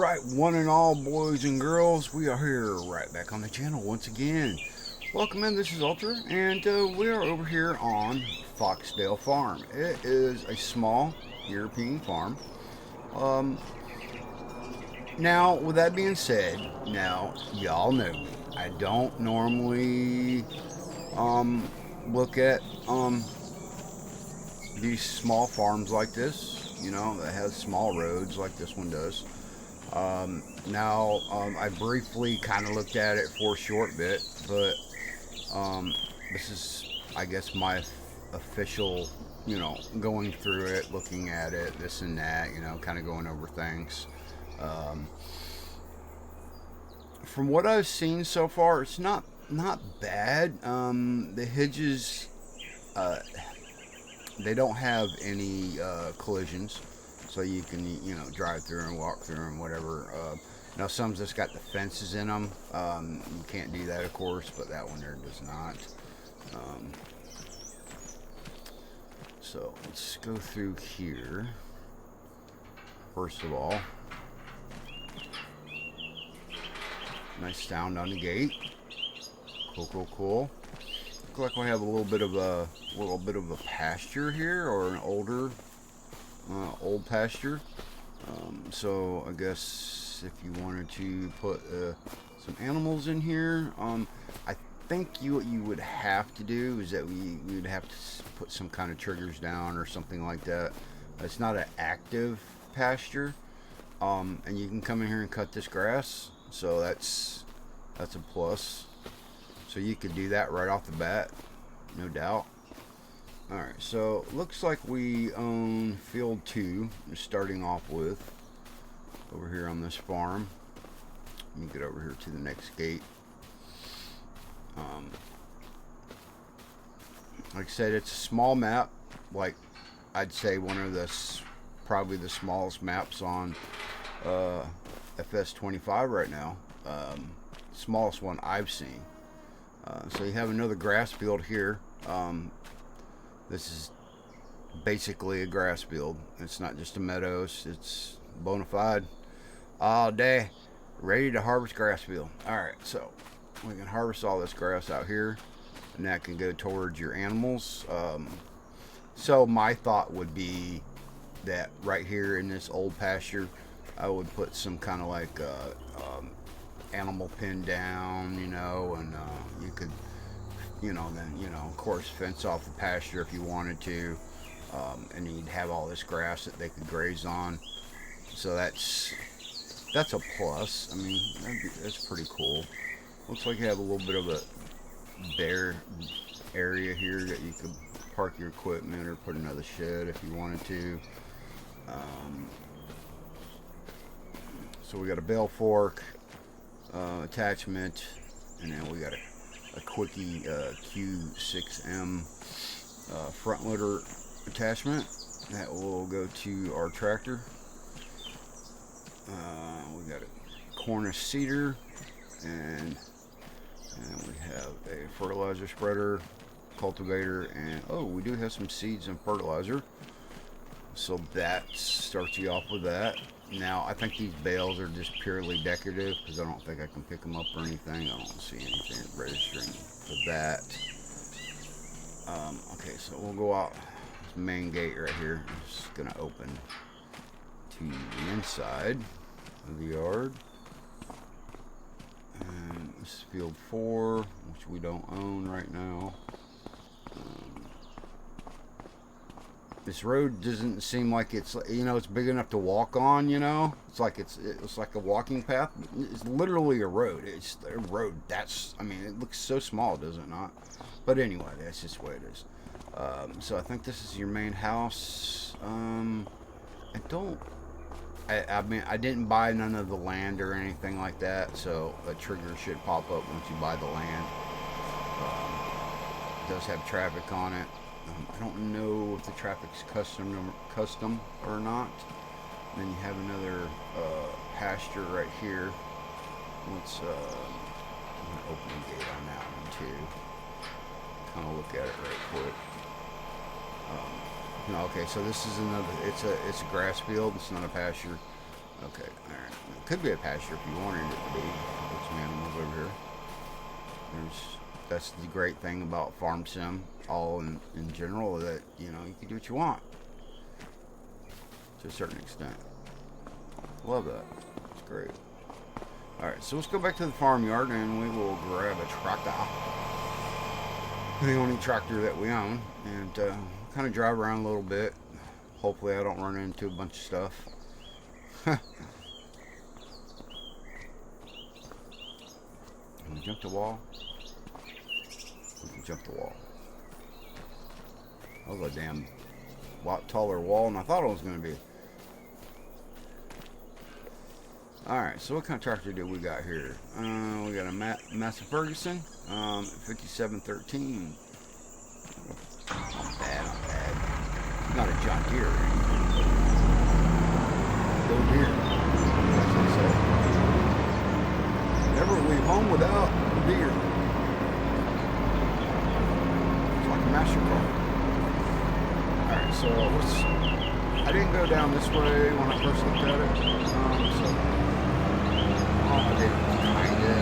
Alright, one and all boys and girls, we are here right back on the channel once again. Welcome in, this is Ultra, and we are over here on Foxdale Farm. It is a small European farm. Um, Now, with that being said, now, y'all know me. I don't normally look at these small farms like this, that has small roads like this one does. I briefly kind of looked at it for a short bit, but this is, I guess, my official, going through it, looking at it, this and that, kind of going over things. Um, from what I've seen so far, it's not bad. The hedges, uh, they don't have any collisions, so you can drive through and walk through and whatever. Now some just got the fences in them. You can't do that, of course, but that one there does not. Um, so let's go through here. First of all, nice sound on the gate. Cool, cool, cool. Look like we have a little bit of a pasture here, or an old pasture. So I guess if you wanted to put some animals in here, I think what you would have to do is that we would have to put some kind of triggers down or something like that. It's not an active pasture, and you can come in here and cut this grass. So that's a plus. So you could do that right off the bat, no doubt. Alright, so looks like we own field 2, starting off with, over here on this farm. Let me get over here to the next gate. Like I said, it's a small map. Like, I'd say probably the smallest maps on FS25 right now. Smallest one I've seen. So you have another grass field here. This is basically a grass field. It's not just a meadow. It's bona fide all day, ready to harvest grass field. Alright, so we can harvest all this grass out here, and that can go towards your animals. So my thought would be that right here in this old pasture, I would put some kind of like animal pen down, and you could, then, of course, fence off the pasture if you wanted to, and you'd have all this grass that they could graze on. So that's a plus. I mean, that's pretty cool. Looks like you have a little bit of a bare area here that you could park your equipment or put another shed if you wanted to. So we got a bale fork attachment, and then we got a quickie Q6M front loader attachment that will go to our tractor. We got a Cornish seeder, and we have a fertilizer spreader, cultivator, and we do have some seeds and fertilizer. So that starts you off with that. Now, I think these bales are just purely decorative because I don't think I can pick them up or anything. I don't see anything registering for that. Okay, so we'll go out this main gate right here. It's just going to open to the inside of the yard. And this is field 4, which we don't own right now. This road doesn't seem like it's big enough to walk on. It's like a walking path. It's literally a road. It's a road. It looks so small, does it not? But anyway, that's just the way it is. So I think this is your main house. I didn't buy none of the land or anything like that, so a trigger should pop up once you buy the land. It does have traffic on it. I don't know if the traffic's custom or not. And then you have another pasture right here. I'm gonna open the gate on that one too. Kind of look at it right quick. Okay, so this is another. It's a grass field. It's not a pasture. Okay, alright. It could be a pasture if you wanted it to be. Put some animals over here. That's the great thing about Farm Sim, all in general, that, you know, you can do what you want to a certain extent. Love that. It's great. Alright, so let's go back to the farmyard and we will grab a tractor. The only tractor that we own, and kind of drive around a little bit. Hopefully I don't run into a bunch of stuff. Can we jump the wall? We can jump the wall. That was a damn lot taller wall than I thought it was going to be. Alright, so what kind of tractor do we got here? We got a Massey Ferguson, 5713. Not bad, not bad. Not a John Deere or anything, but go deer. That's what I say. Never leave home without a deer. It's like a master car. Alright, so I didn't go down this way when I first looked at it. So I did kind of.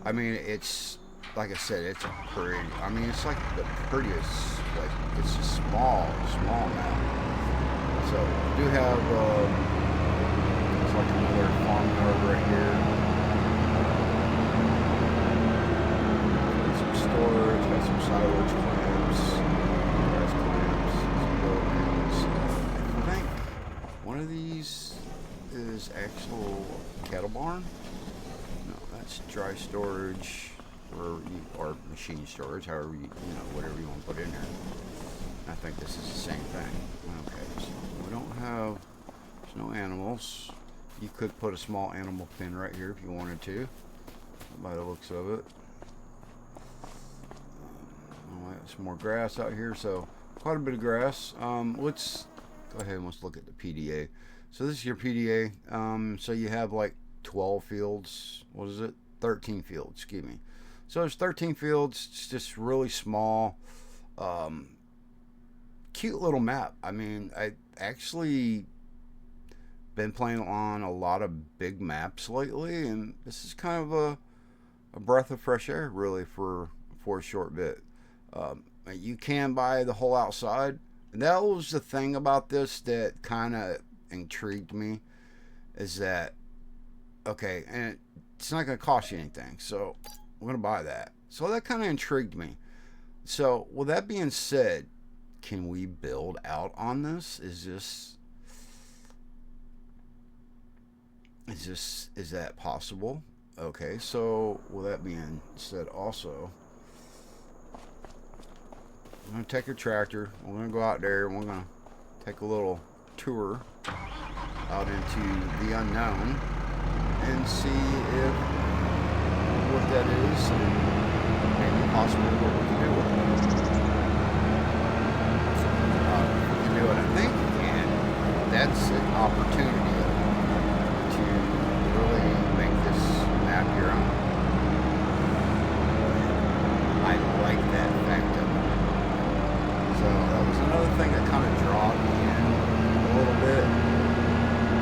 I mean, it's, like I said, it's a pretty, I mean, it's like the prettiest, like, it's a small map. So, we do have, it's like another farmyard right here. Got some storage, got some silage clamps, grass clamps, some buildings. I think one of these is actual cattle barn. That's dry storage, or machine storage, however you know, whatever you want to put in there. I think this is the same thing. Okay, so we don't have, there's no animals. You could put a small animal pen right here if you wanted to, by the looks of it. Some more grass out here, so quite a bit of grass. Let's go ahead and let's look at the PDA. So this is your PDA. So you have like 12 fields. What is it? 13 fields, excuse me. So there's 13 fields. It's just really small. Cute little map. I mean, I actually been playing on a lot of big maps lately, and this is kind of a breath of fresh air, really, for a short bit. You can buy the whole outside. And that was the thing about this that kind of intrigued me, is that, okay, and it's not going to cost you anything, so I'm going to buy that. So that kind of intrigued me. So with that being said, can we build out on this? Is that possible? Okay, so with that being said, also, I'm going to take a tractor. We're going to go out there and we're going to take a little tour out into the unknown and see if what that is and maybe possibly what we can do with it. We can do it, I think, and that's an opportunity to really make this map your own. I like that fact of it. So that was another thing that kind of drawed me in a little bit.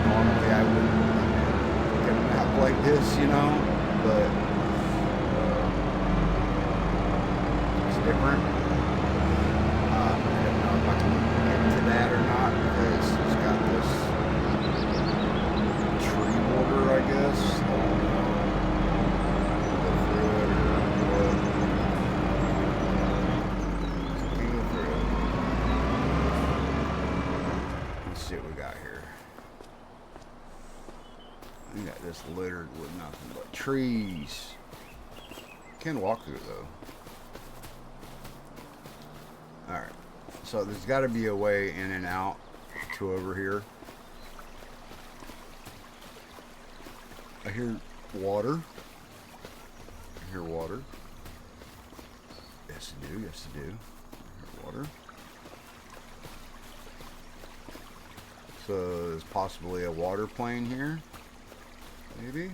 Normally I wouldn't look at a map like this, you know, but it's different. I don't know if I can get to that or not, because it's got this tree border, I guess. I don't know. Go through it or what. Go through it. Let's see what we got here. We got this littered with nothing but trees. Can walk through it though. Alright. So there's got to be a way in and out to over here. I hear water. I hear water. Yes, I do. Yes, I do. I hear water. So there's possibly a water plane here. Maybe.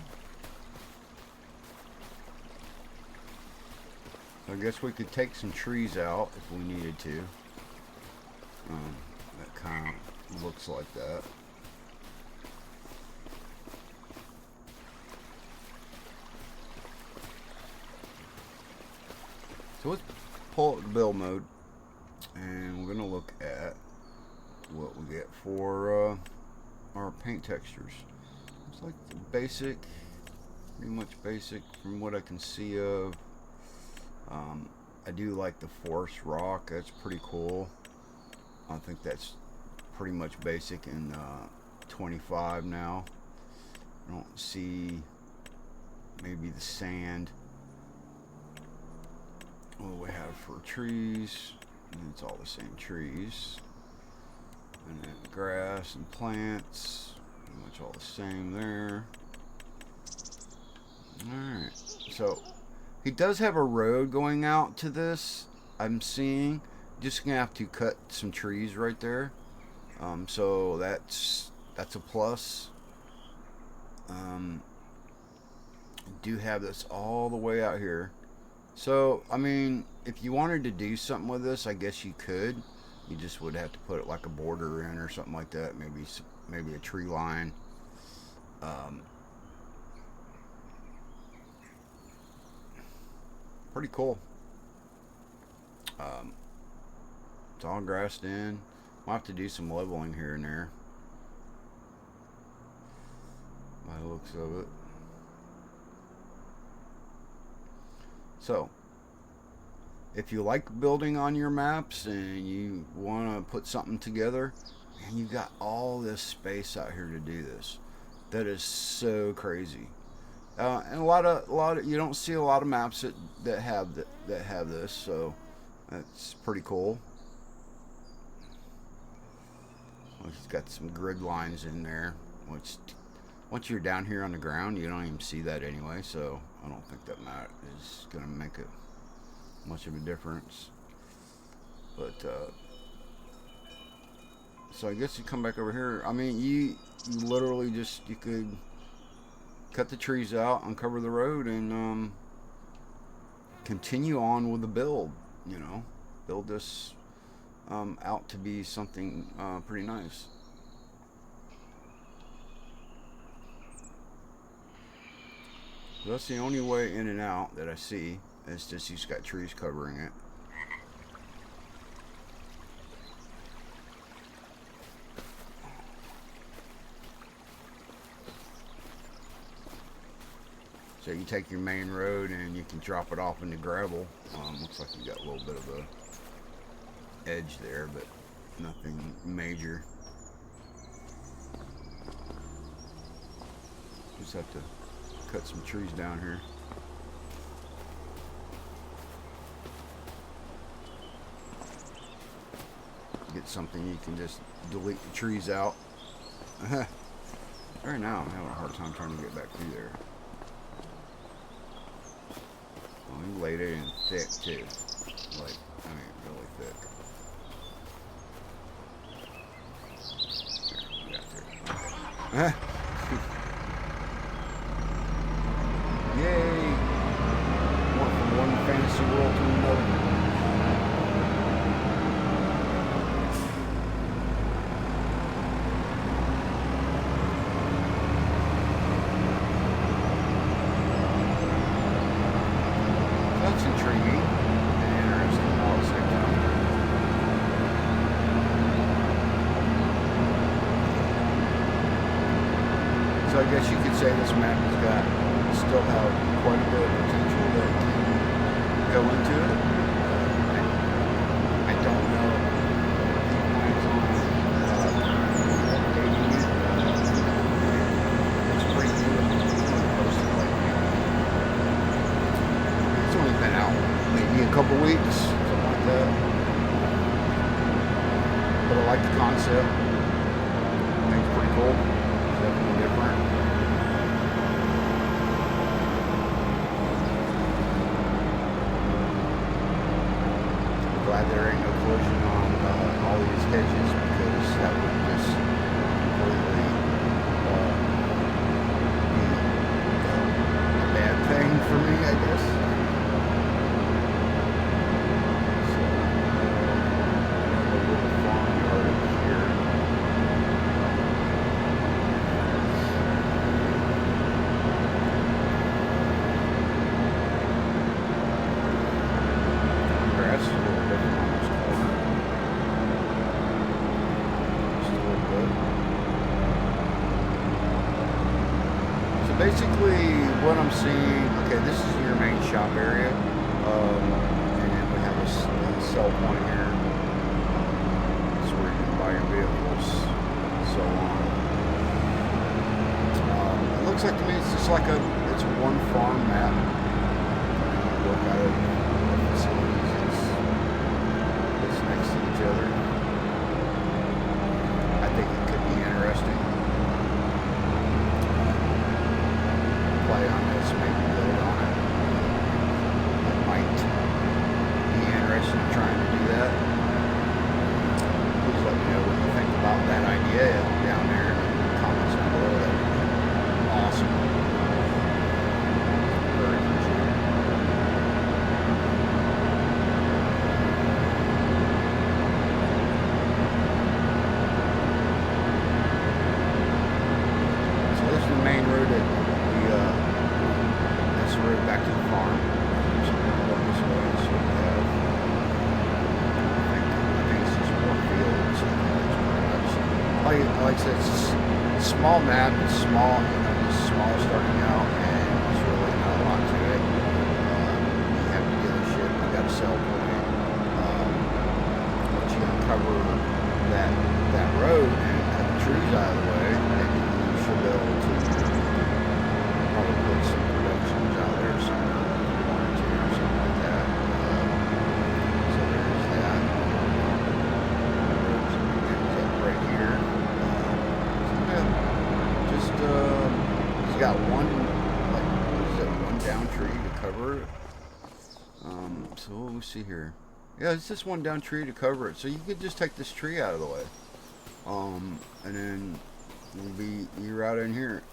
I guess we could take some trees out if we needed to. That kind of looks like that. So let's pull up the build mode, and we're going to look at what we get for our paint textures. It's like the basic, pretty much basic from what I can see of. I do like the forest rock. That's pretty cool. I think that's pretty much basic in 25 now. I don't see maybe the sand. What do we have for trees? And it's all the same trees. And then grass and plants, pretty much all the same there. Alright, so he does have a road going out to this, I'm seeing. Just gonna have to cut some trees right there. So that's a plus. Do have this all the way out here. So, I mean, if you wanted to do something with this, I guess you could. You just would have to put it like a border in or something like that. Maybe a tree line. Pretty cool. It's all grassed in. I'll have to do some leveling here and there, by the looks of it. So, if you like building on your maps and you want to put something together, and you've got all this space out here to do this, that is so crazy. And a lot of you don't see a lot of maps that have this, so that's pretty cool. It's got some grid lines in there, which once you're down here on the ground, you don't even see that anyway. So I don't think that is going to make it much of a difference. But so I guess you come back over here. I mean, you literally you could cut the trees out, uncover the road, and continue on with the build. You know, build this out to be something pretty nice. So that's the only way in and out that I see. It's just you've got trees covering it. So you take your main road and you can drop it off into gravel. Looks like you got a little bit of a edge there, but nothing major. Just have to cut some trees down here. Get something you can just delete the trees out. Right now I'm having a hard time trying to get back through there. Well, he laid it in thick too. Like, I mean, really thick. There, we got there. Okay. Yay! Went from one fantasy world to another. That's intriguing and interesting all at the same time. So I guess you could say this map has got still have quite a bit of potential that can go into it. I don't know if he plans on updating it. It's pretty new and posted like it's only been out maybe a couple weeks, something like that. But I like the concept. I think it's pretty cool. It's definitely different. Glad there ain't no collision on all these hedges, because that would just basically what I'm seeing. Okay, this is your main shop area, and then we have a sell point here. That's where you can buy your vehicles, and so on. It looks like to me it's just like it's one farm map. Look at it. The facilities it's next to each other. I think it could be interesting. Play on this, maybe build on it. It might be interesting trying to do that. Please let me know what you think about that idea down there in the comments down below. That would be awesome. Very appreciated. So this is the main road that that's the road back to the farm. So we're going this way. So we have, I think it's just more fields. I think that's pretty much, like I said, it's a small map. It's small, it's small starting out, and there's really not a lot to it. You have the dealership, you got a sell point. Once you uncover that road and cut the trees out of the way, then you should be able to probably put some productions out there somewhere, one or two or something like that. So there's that. There's that right here. He's got one, like, what is that, one down tree to cover it. So what we see here. Yeah, it's just one down tree to cover it. So you could just take this tree out of the way. And then you're out in here,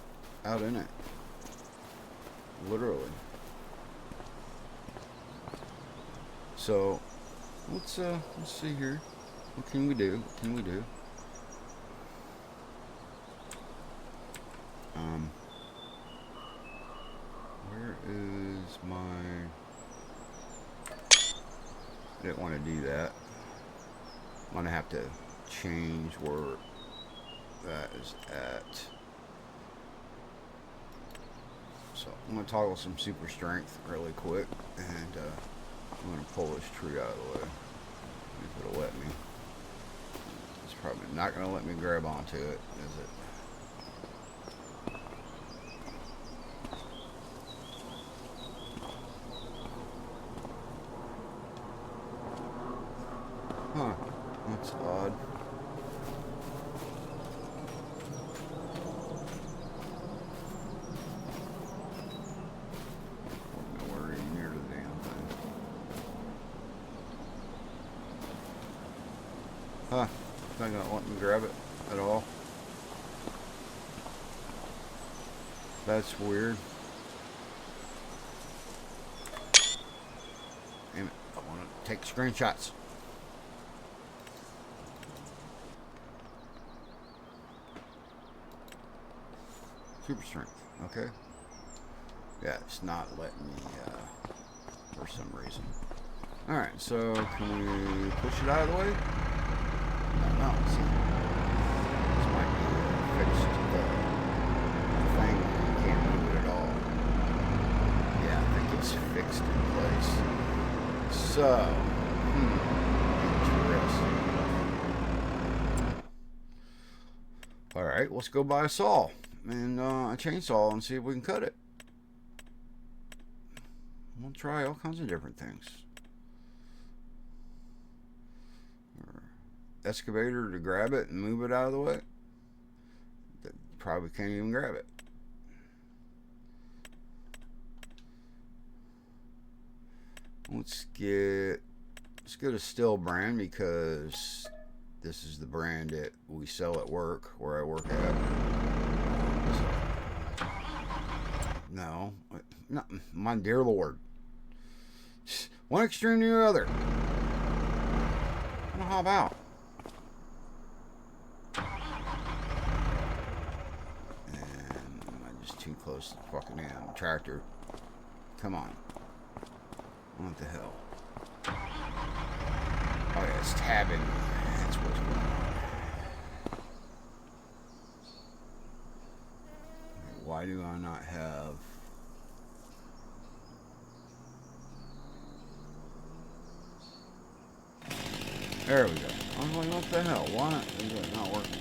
out in it. Literally. So let's see here. What can we do? What can we do? Where is my... I didn't want to do that. I'm going to have to change where that is at. So I'm going to toggle some super strength really quick, and I'm going to pull this tree out of the way. If it'll let me. It's probably not going to let me grab onto it, is it? Huh, that's odd. Nowhere even near the damn thing. Huh, it's not gonna let me grab it at all. That's weird. Damn it, I want to take screenshots. Super strength, okay. Yeah, it's not letting me, for some reason. Alright, so can we push it out of the way? No, see. This might be a fixed thing. You can't move it at all. Yeah, I think it's fixed in place. So, interesting. Alright, let's go buy a saw and a chainsaw and see if we can cut it. We'll try all kinds of different things. Excavator to grab it and move it out of the way. Probably can't even grab it. Let's get a Still brand, because this is the brand that we sell at work, where I work at. No, my dear Lord. One extreme to the other. Well, how about? And I'm just too close to the fucking damn tractor. Come on. What the hell? Oh yeah, it's tabbing. That's what's going on. Why Why do I not have... There we go. I was like, what the hell? Why is that not working?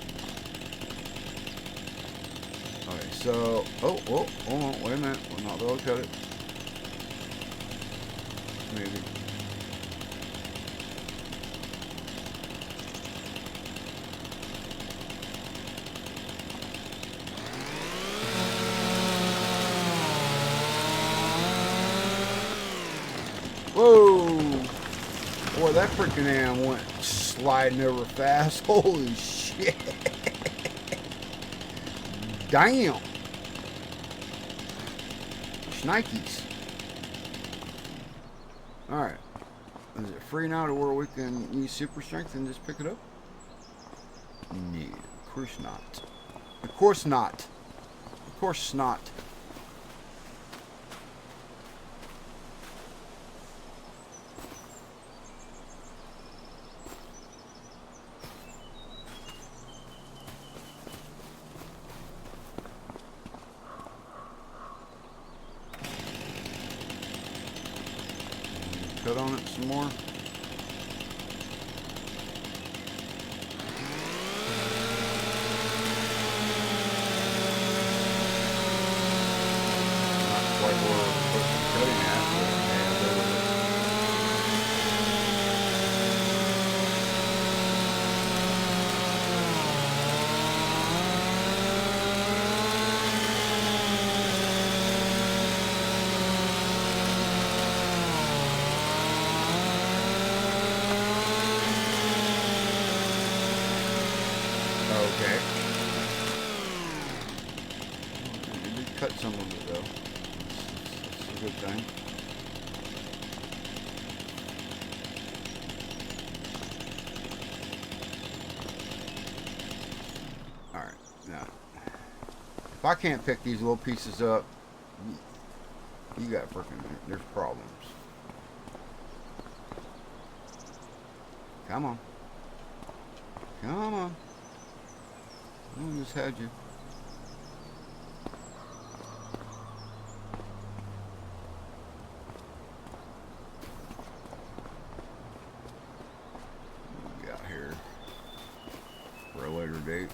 Okay, so... Oh, hold on. Wait a minute. We're not able to cut it. Maybe. Whoa! Boy, that freaking am went sliding over fast. Holy shit! Damn! Shnikes. Alright. Is it free now to where we can use super strength and just pick it up? No, of course not. Of course not. Of course not. Cut on it some more. Not quite where we're supposed to be cutting at, but yeah, there we go. Okay. It did cut some of it though. That's a good thing. Alright, now. If I can't pick these little pieces up, you got freaking, there's problems. Come on. Come on. I just had you. What we got here for a later date.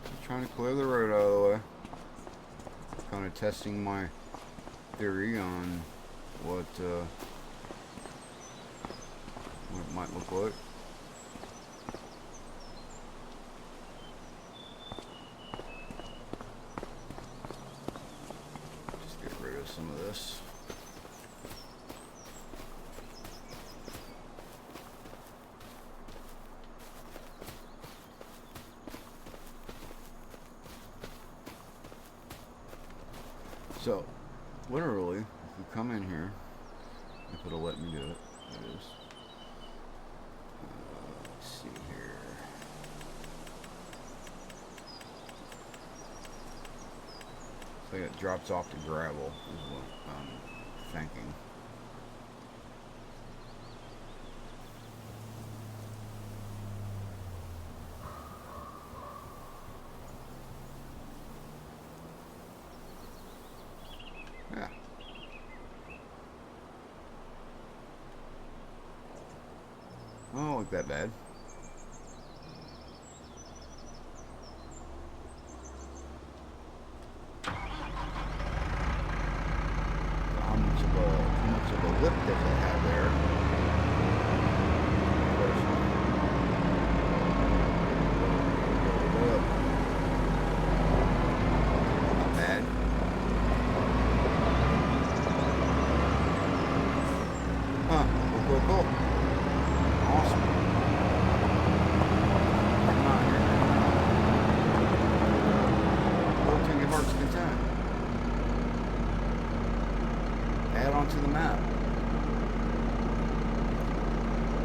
Just trying to clear the road out of the way. Kind of testing my theory on what it might look like. Just get rid of some of this. So, literally, if you come in here, if it'll let me do it, it is. Let's see here. So it drops off to gravel, is what I'm thinking. Yeah. Oh, don't look that bad. How much of a lip does it have there? Not bad. Huh, cool. Awesome. Come on here. Go to your heart's content. Add on to the map.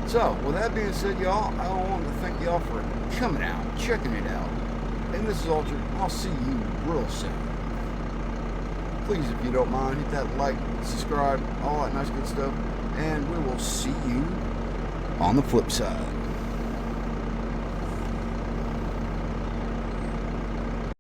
So, with that being said, y'all, I want to thank y'all for coming out, checking it out. And this is Altered. I'll see you real soon. Please, if you don't mind, hit that like, subscribe, all that nice good stuff. And we will see you on the flip side.